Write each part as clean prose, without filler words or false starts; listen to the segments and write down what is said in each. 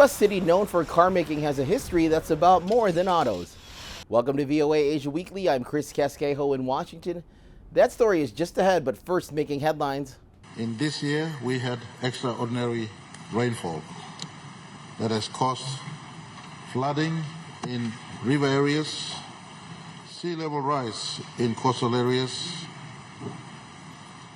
U.S. city known for car making has a history that's about more than autos. Welcome to VOA Asia Weekly. I'm Chris Casquejo in Washington. That story is just ahead, but first making headlines. In this year, we had extraordinary rainfall that has caused flooding in river areas, sea level rise in coastal areas,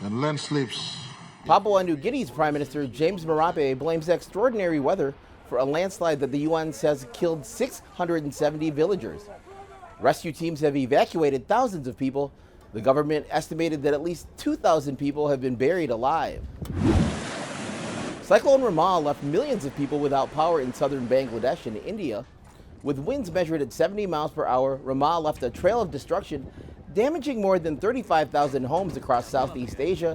and landslips. Papua New Guinea's Prime Minister James Marape blames extraordinary weather for a landslide that the UN says killed 670 villagers. Rescue teams have evacuated thousands of people. The government estimated that at least 2,000 people have been buried alive. Cyclone Ramal left millions of people without power in southern Bangladesh and India. With winds measured at 70 miles per hour, Ramal left a trail of destruction, damaging more than 35,000 homes across Southeast Asia.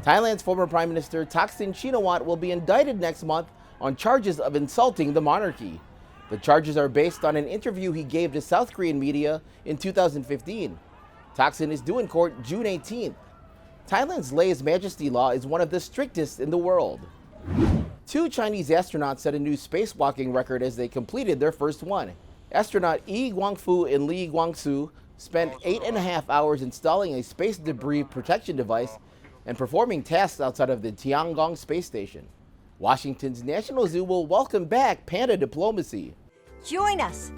Thailand's former Prime Minister Thaksin Shinawatra will be indicted next month on charges of insulting the monarchy. The charges are based on an interview he gave to South Korean media in 2015. Thaksin is due in court June 18th. Thailand's lèse-majesté law is one of the strictest in the world. 2 Chinese astronauts set a new spacewalking record as they completed their first one. Astronaut Yi Guangfu and Li Guangsu spent 8.5 hours installing a space debris protection device and performing tasks outside of the Tiangong space station. Washington's National Zoo will welcome back panda diplomacy. Join us.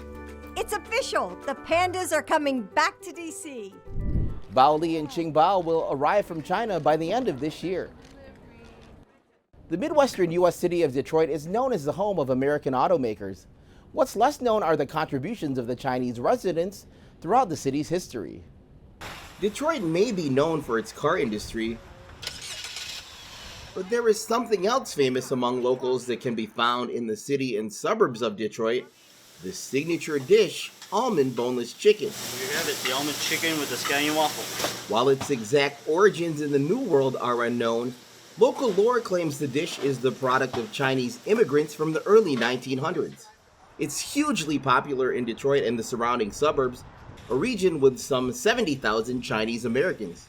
It's official. The pandas are coming back to D.C. Bao Li and Qingbao will arrive from China by the end of this year. The Midwestern U.S. city of Detroit is known as the home of American automakers. What's less known are the contributions of the Chinese residents throughout the city's history. Detroit may be known for its car industry, but there is something else famous among locals that can be found in the city and suburbs of Detroit: the signature dish, almond boneless chicken. Here you have it, the almond chicken with the scallion waffle. While its exact origins in the New World are unknown, local lore claims the dish is the product of Chinese immigrants from the early 1900s. It's hugely popular in Detroit and the surrounding suburbs, a region with some 70,000 Chinese Americans.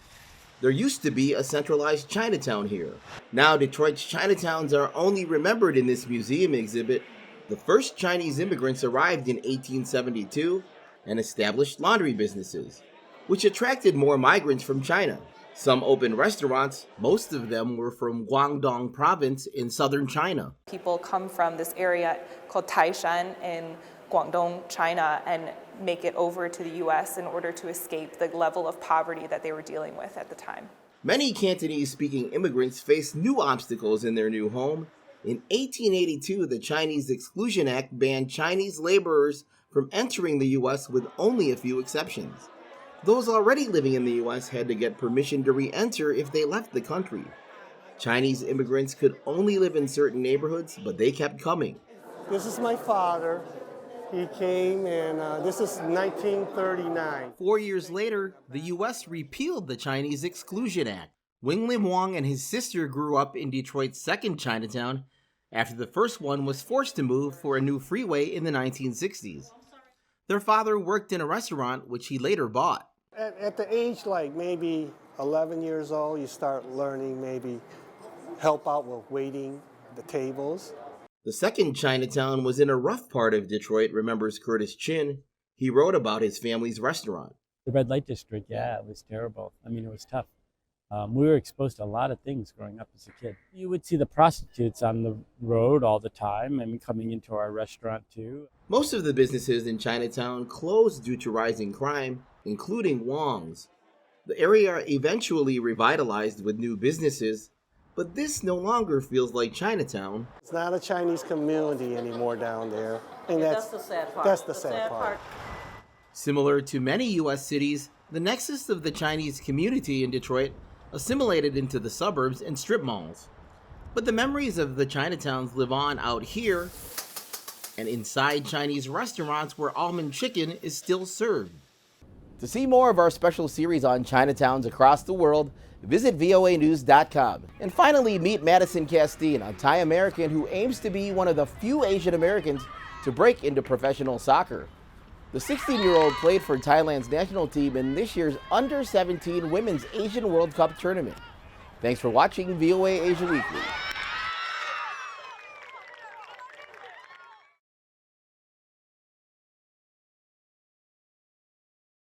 There used to be a centralized Chinatown here. Now Detroit's Chinatowns are only remembered in this museum exhibit. The first Chinese immigrants arrived in 1872 and established laundry businesses, which attracted more migrants from China. Some opened restaurants. Most of them were from Guangdong province in southern China. People come from this area called Taishan in Guangdong, China, and make it over to the U.S. in order to escape the level of poverty that they were dealing with at the time. Many Cantonese-speaking immigrants face new obstacles in their new home. In 1882, the Chinese Exclusion Act banned Chinese laborers from entering the U.S. with only a few exceptions. Those already living in the U.S. had to get permission to re-enter if they left the country. Chinese immigrants could only live in certain neighborhoods, but they kept coming. This is my father. He came, and this is 1939. 4 years later, the U.S. repealed the Chinese Exclusion Act. Wing Lim Wong and his sister grew up in Detroit's second Chinatown after the first one was forced to move for a new freeway in the 1960s. Their father worked in a restaurant, which he later bought. At the age like maybe 11 years old, you start learning maybe help out with waiting the tables. The second Chinatown was in a rough part of Detroit, remembers Curtis Chin. He wrote about his family's restaurant. The red light district, yeah, it was terrible. I mean, it was tough. We were exposed to a lot of things growing up as a kid. You would see the prostitutes on the road all the time and coming into our restaurant too. Most of the businesses in Chinatown closed due to rising crime, including Wong's. The area eventually revitalized with new businesses, but this no longer feels like Chinatown. It's not a Chinese community anymore down there. And that's the sad part. That's the sad part. Similar to many U.S. cities, the nexus of the Chinese community in Detroit assimilated into the suburbs and strip malls. But the memories of the Chinatowns live on out here and inside Chinese restaurants where almond chicken is still served. To see more of our special series on Chinatowns across the world, visit voanews.com. And finally, meet Madison Castine, a Thai American who aims to be one of the few Asian Americans to break into professional soccer. The 16-year-old played for Thailand's national team in this year's Under-17 Women's Asian World Cup tournament. Thanks for watching VOA Asia Weekly.